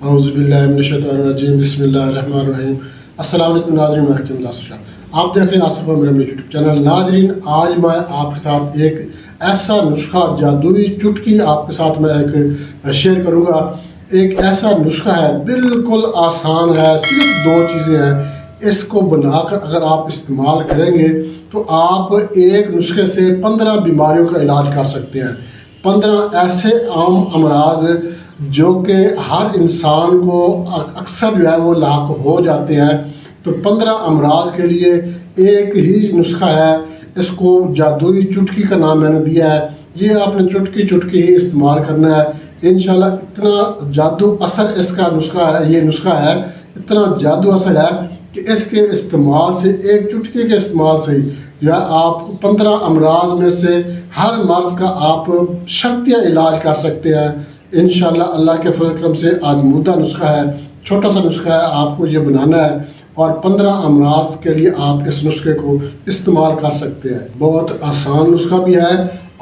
औज़ुबिल्लाहिमिनश्शैतानिर्रजीम बिस्मिल्लाहिर्रहमानिर्रहीम। अस्सलाम वालेकुम नाज़रीन, मैं हकीम दासुशा। आप देख रहे हैं आसिफ मेरा यूट्यूब चैनल। नाज़रीन, आज मैं आपके साथ एक ऐसा नुस्खा, जादुई चुटकी आपके साथ मैं एक शेयर करूँगा। एक ऐसा नुस्खा है, बिल्कुल आसान है, सिर्फ दो चीज़ें हैं। इसको बनाकर अगर आप इस्तेमाल करेंगे तो आप एक नुस्खे से 15 बीमारियों का इलाज कर सकते हैं। 15 ऐसे आम अमराज जो कि हर इंसान को अक्सर जो है वो लाक हो जाते हैं। तो 15 अमराज के लिए एक ही नुस्खा है। इसको जादुई चुटकी का नाम मैंने दिया है। ये आपने चुटकी चुटकी ही इस्तेमाल करना है। इंशाल्लाह इतना जादू असर इसका नुस्खा है, ये नुस्खा है, इतना जादू असर है कि इसके इस्तेमाल से, एक चुटकी के इस्तेमाल से या आप 15 अमराज में से हर मर्ज का आप शर्तिया इलाज कर सकते हैं। इंशाल्लाह अल्लाह के फजल करम से आजमूदा नुस्खा है, छोटा सा नुस्खा है, आपको ये बनाना है और 15 अमराज के लिए आप इस नुस्खे को इस्तेमाल कर सकते हैं। बहुत आसान नुस्खा भी है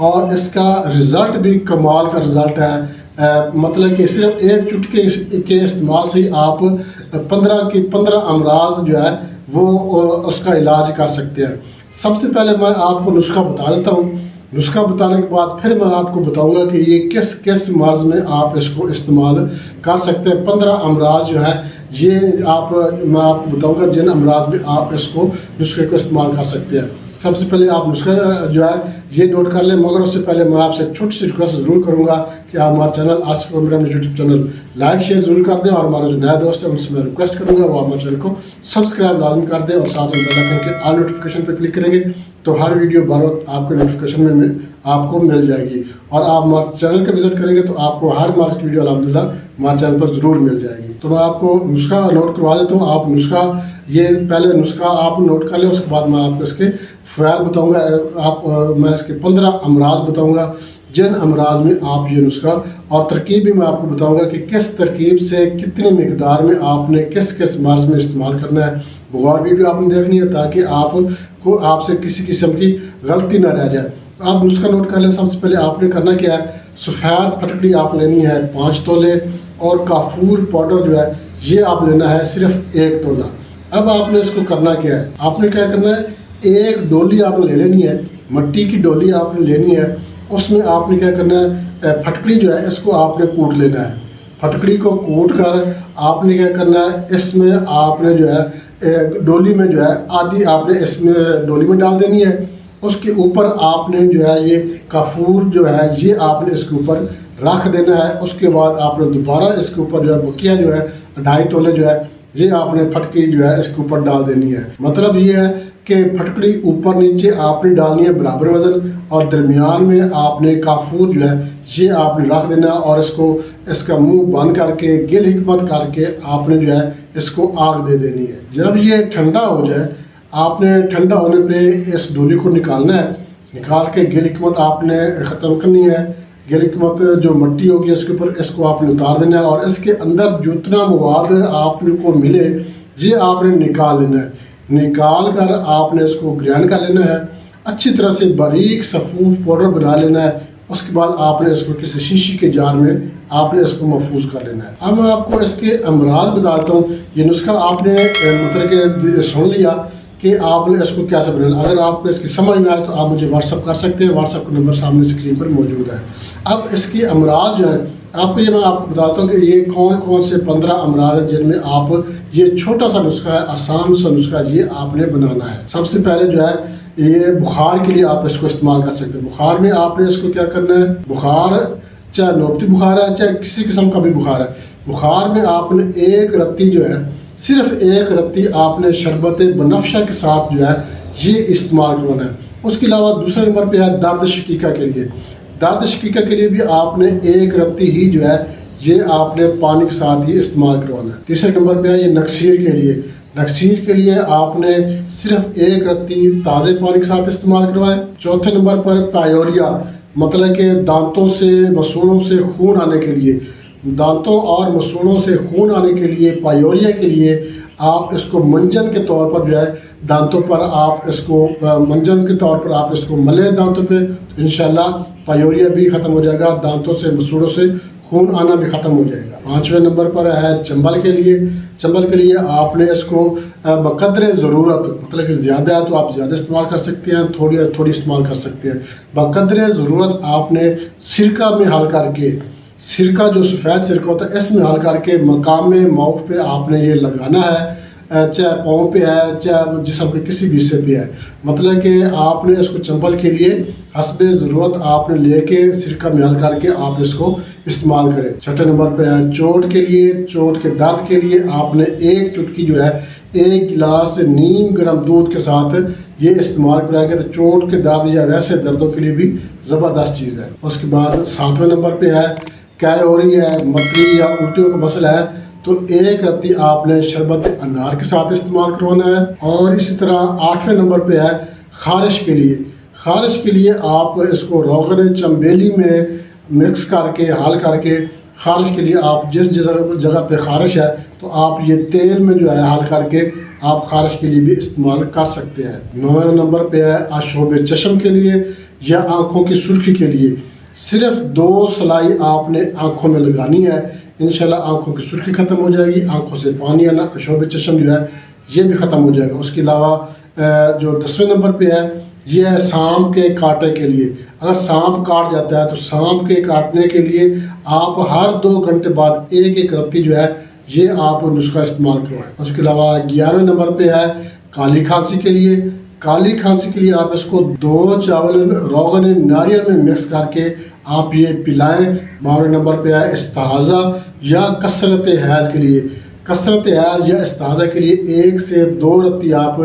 और इसका रिज़ल्ट भी कमाल का रिज़ल्ट है। मतलब कि सिर्फ एक चुटकी के इस्तेमाल से ही आप 15 अमराज जो है वो उसका इलाज कर सकते हैं। सबसे पहले मैं आपको नुस्खा बता देता हूँ। नुस्खा बताने के बाद फिर मैं आपको बताऊंगा कि ये किस किस मर्ज में आप इसको इस्तेमाल कर सकते हैं। 15 अमराज जो है ये मैं आपको बताऊंगा जिन अमराज में आप इसको नुस्खे को इस्तेमाल कर सकते हैं। सबसे पहले आप नुस्खा जो है ये नोट कर लें, मगर उससे पहले मैं आपसे एक छोटी सी रिक्वेस्ट ज़रूर करूंगा कि आप हमारा चैनल आसिफ मेरा यूट्यूब चैनल लाइक शेयर ज़रूर कर दें और हमारे जो नए दोस्त हैं उनसे मैं रिक्वेस्ट करूंगा वो हमारे चैनल को सब्सक्राइब लाजमी कर दें और साथ में बेल आइकन के ऑल नोटिफिकेशन पर क्लिक करेंगे तो हर वीडियो बार आपको नोटिफिकेशन में आपको मिल जाएगी। और आप हमारे चैनल का विजिट करेंगे तो आपको हर मर्ज की वीडियो अल्हम्दुलिल्लाह हमारे चैनल पर ज़रूर मिल जाएगी। तो मैं आपको नुस्खा नोट करवा देता हूँ। आप नुस्खा ये पहले नुस्खा आप नोट कर लें, उसके बाद मैं आपको इसके फ़वाइद बताऊँगा। मैं इसके 15 अमराज बताऊँगा जिन अमराज में आप ये नुस्खा, और तरकीब भी मैं आपको बताऊँगा कि किस तरकीब से कितनी मिकदार में आपने किस किस मर्ज में इस्तेमाल करना है। गौर वीडियो आपने देखनी है ताकि आपसे किसी किस्म की गलती ना रह जाए। आप नुस्खा नोट कर लें। सबसे पहले आपने करना क्या है, सफ़ेद फटकड़ी आप लेनी है 5 तोले और काफूर पाउडर जो है ये आप लेना है सिर्फ 1 तोला। अब आपने इसको करना क्या है, आपने क्या करना है, एक डोली आपने ले लेनी है, मिट्टी की डोली आपने लेनी है। उसमें आपने क्या करना है, फटकड़ी जो है इसको आपने कूट लेना है। फटकड़ी को कूट कर आपने क्या करना है, इसमें आपने जो है डोली में जो है आधी आपने इसमें डोली में डाल देनी है। उसके ऊपर आपने जो है ये काफूर जो है ये आपने इसके ऊपर रख देना है। उसके बाद आपने दोबारा इसके ऊपर जो है बकिया जो है 2.5 तोले जो है ये आपने फटकी जो है इसके ऊपर डाल देनी है। मतलब ये है कि फटकड़ी ऊपर नीचे आपने डालनी है बराबर वजन, और दरमियान में आपने काफूर जो है ये आपने रख देना और इसका मुंह बंद करके गिल हिकमत करके आपने जो है इसको आग दे देनी है। जब ये ठंडा हो जाए आपने ठंडा होने पे इस डोली को निकालना है। निकाल के गिल हिकमत आपने ख़त्म करनी है। गिल हिकमत जो मिट्टी होगी इसके ऊपर इसको आपने उतार देना है और इसके अंदर जितना मवाद आपको मिले ये आपने निकाल लेना है। निकाल कर आपने इसको ग्राइंड कर लेना है, अच्छी तरह से बारीक सफ़ूफ पाउडर बना लेना है। उसके बाद आपने इसको किसी शीशी के जार में आपने इसको महफूज कर लेना है। अब मैं आपको इसके अमराज बताता हूँ। ये नुस्खा आपने मतलब के सुन लिया कि आपने इसको कैसे बनाना। अगर आपको इसकी समझ में आए तो आप मुझे व्हाट्सअप कर सकते हैं। व्हाट्सअप का नंबर सामने स्क्रीन पर मौजूद है। अब इसकी अमराज जो है आपको मैं आपको बताता हूँ कि ये कौन कौन से 15 अमराज हैं जिनमें आप ये छोटा सा नुस्खा है, आसान सा नुस्खा ये आपने बनाना है। सबसे पहले जो है ये बुखार के लिए आप इसको इस्तेमाल कर सकते हैं। बुखार में आपने इसको क्या करना है, बुखार चाहे नोबती बुखार है चाहे किसी किस्म का भी बुखार है, बुखार में आपने एक रत्ती जो है सिर्फ एक रत्ती आपने शरबत बनफ्शा के साथ जो है ये इस्तेमाल करवाना है। उसके अलावा दूसरे नंबर पे है दर्द शकीका के लिए। दर्द शकीका के लिए भी आपने एक रत्ती ही जो है ये आपने पानी के साथ ही इस्तेमाल करवाना है। तीसरे नंबर पे है ये नक्सीर के लिए। नक्सीर के लिए आपने सिर्फ एक रत्ती ताज़े पानी के साथ इस्तेमाल करवाएं। चौथे नंबर पर पायोरिया, मतलब कि दांतों से मसूड़ों से खून आने के लिए, दांतों और मसूड़ों से खून आने के लिए पायोरिया के लिए आप इसको मंजन के तौर पर जो है दांतों पर आप इसको मंजन के तौर पर आप इसको मले दांतों पे, तो इंशाल्लाह पायोरिया भी ख़त्म हो जाएगा, दांतों से मसूड़ों से خون آنا بھی ختم ہو جائے گا۔ 5ویں نمبر پر ہے چنبل کے لیے۔ چنبل کے لیے آپ نے اس کو بقدر ضرورت، مطلب کہ زیادہ ہے تو آپ زیادہ استعمال کر سکتے ہیں، تھوڑی استعمال کر سکتے ہیں۔ بقدر ضرورت آپ نے سرکہ میں حل کر کے، سرکہ جو سفید سرکہ ہوتا ہے اس میں حل کر کے مقام موت پہ آپ نے یہ لگانا ہے، چاہے پاؤں پہ ہے چاہے جسم کے کسی بھی حصے پہ ہے۔ مطلب کہ آپ نے اس کو چنبل کے لیے حسب ضرورت آپ نے لے کے سرکہ میں حل کر کے آپ اس کو استعمال کریں۔ 6 نمبر پہ ہے چوٹ کے لیے۔ چوٹ کے درد کے لیے آپ نے 1 چٹکی جو ہے 1 گلاس نیم گرم دودھ کے ساتھ یہ استعمال کرائیں گے تو چوٹ کے درد یا ویسے دردوں کے لیے بھی زبردست چیز ہے۔ اس کے بعد 7ویں نمبر پہ ہے کیے ہو رہی ہے، متلی یا الٹیوں کا مسئلہ ہے تو 1 رتی آپ نے شربت انار کے ساتھ استعمال کروانا ہے۔ اور اسی طرح 8ویں نمبر پہ ہے خارش کے لیے۔ خارش کے لیے آپ اس کو روغن چنبیلی میں مکس کر کے حل کر کے، خارش کے لیے آپ جس جگہ پہ خارش ہے تو آپ یہ تیل میں جو ہے حل کر کے آپ خارش کے لیے بھی استعمال کر سکتے ہیں۔ 9ویں نمبر پہ ہے آشوب چشم کے لیے یا آنکھوں کی سرخی کے لیے۔ صرف 2 سلائی آپ نے آنکھوں میں لگانی ہے، انشاءاللہ آنکھوں کی سرخی ختم ہو جائے گی، آنکھوں سے پانی آنا، آشوب چشم جو ہے یہ بھی ختم ہو جائے گا۔ اس کے علاوہ جو 10ویں نمبر پہ ہے یہ ہے سانپ کے کاٹے کے لیے۔ اگر سانپ کاٹ جاتا ہے تو سانپ کے کاٹنے کے لیے آپ ہر 2 گھنٹے بعد 1 رتی جو ہے یہ آپ نسخہ استعمال کروائیں۔ اس کے علاوہ 11ویں نمبر پہ ہے کالی کھانسی کے لیے۔ کالی کھانسی کے لیے آپ اس کو 2 چاول روغن ناریل میں مکس کر کے آپ یہ پلائیں۔ 12ویں نمبر پہ ہے استحاضہ یا کثرت حیض کے لیے۔ کثرت حیض یا استحاضہ کے لیے 1 سے 2 رتی آپ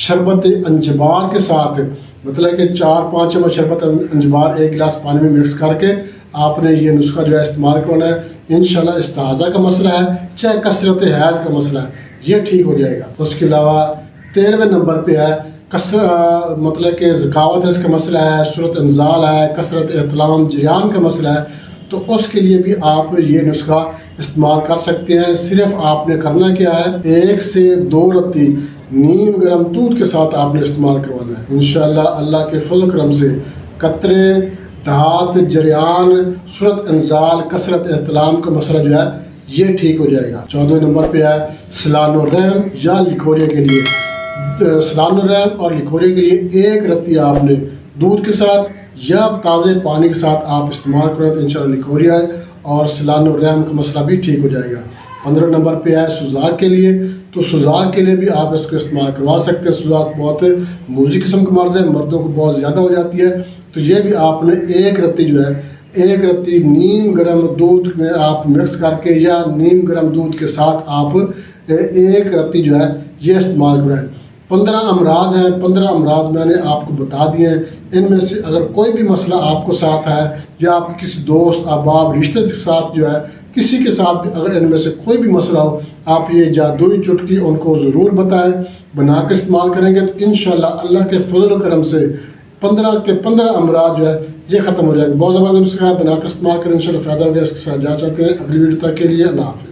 شربت انجبار کے ساتھ، مطلب کہ 4-5 چمچ شربت انجبار 1 گلاس پانی میں مکس کر کے آپ نے یہ نسخہ جو ہے استعمال کرنا ہے۔ انشاءاللہ استحاضہ کا مسئلہ ہے چاہے کثرت حیض کا مسئلہ ہے یہ ٹھیک ہو جائے گا۔ اس کے علاوہ 13ویں نمبر پہ ہے مطلب کہ ذکاوت اس کا مسئلہ ہے، صورت انزال ہے، کثرت احتلام جریان کا مسئلہ ہے تو اس کے لیے بھی آپ یہ نسخہ استعمال کر سکتے ہیں۔ صرف آپ نے کرنا کیا ہے 1 سے 2 رتی نیم گرم دودھ کے ساتھ آپ نے استعمال کروانا ہے۔ انشاءاللہ اللہ کے فضل و کرم سے قطرے، دھات، جریان، صورت انزال، کثرت احتلام کا مسئلہ جو ہے یہ ٹھیک ہو جائے گا۔ 14ویں نمبر پہ ہے سلان الرحم یا لکوریا کے لیے۔ سلان الرحم اور لکوریا کے لیے 1 رتی آپ نے دودھ کے ساتھ یا تازے پانی کے ساتھ آپ استعمال کریں تو انشاءاللہ لکوریا ہے اور سلان الرحم کا مسئلہ بھی ٹھیک ہو جائے گا۔ 15 نمبر پہ ہے سوزاک کے لیے۔ تو سوزاک کے لیے بھی آپ اس کو استعمال کروا سکتے ہیں۔ سوزاک بہت موذی قسم کا مرض ہے، مردوں کو بہت زیادہ ہو جاتی ہے تو یہ بھی آپ نے 1 رتی جو ہے 1 رتی نیم گرم دودھ میں آپ مکس کر کے یا نیم گرم دودھ کے ساتھ آپ 1 رتی جو ہے یہ استعمال کریں۔ 15 امراض ہیں، 15 امراض میں نے آپ کو بتا دیے ہیں۔ ان میں سے اگر کوئی بھی مسئلہ آپ کو ساتھ ہے یا آپ کسی دوست احباب رشتے کے ساتھ جو ہے کسی کے ساتھ بھی اگر ان میں سے کوئی بھی مسئلہ ہو آپ یہ جادوئی چٹکی ان کو ضرور بتائیں، بنا کے استعمال کریں گے تو انشاءاللہ اللہ کے فضل و کرم سے 15 کے 15 امراض جو ہے یہ ختم ہو جائے گا۔ بہت زبردست ہے، بنا کر استعمال کریں، انشاءاللہ فائدہ ہوگا۔ اس کے ساتھ جا چاہتے ہیں اگلی ویڈیو تک کے لیے اللہ حافظ۔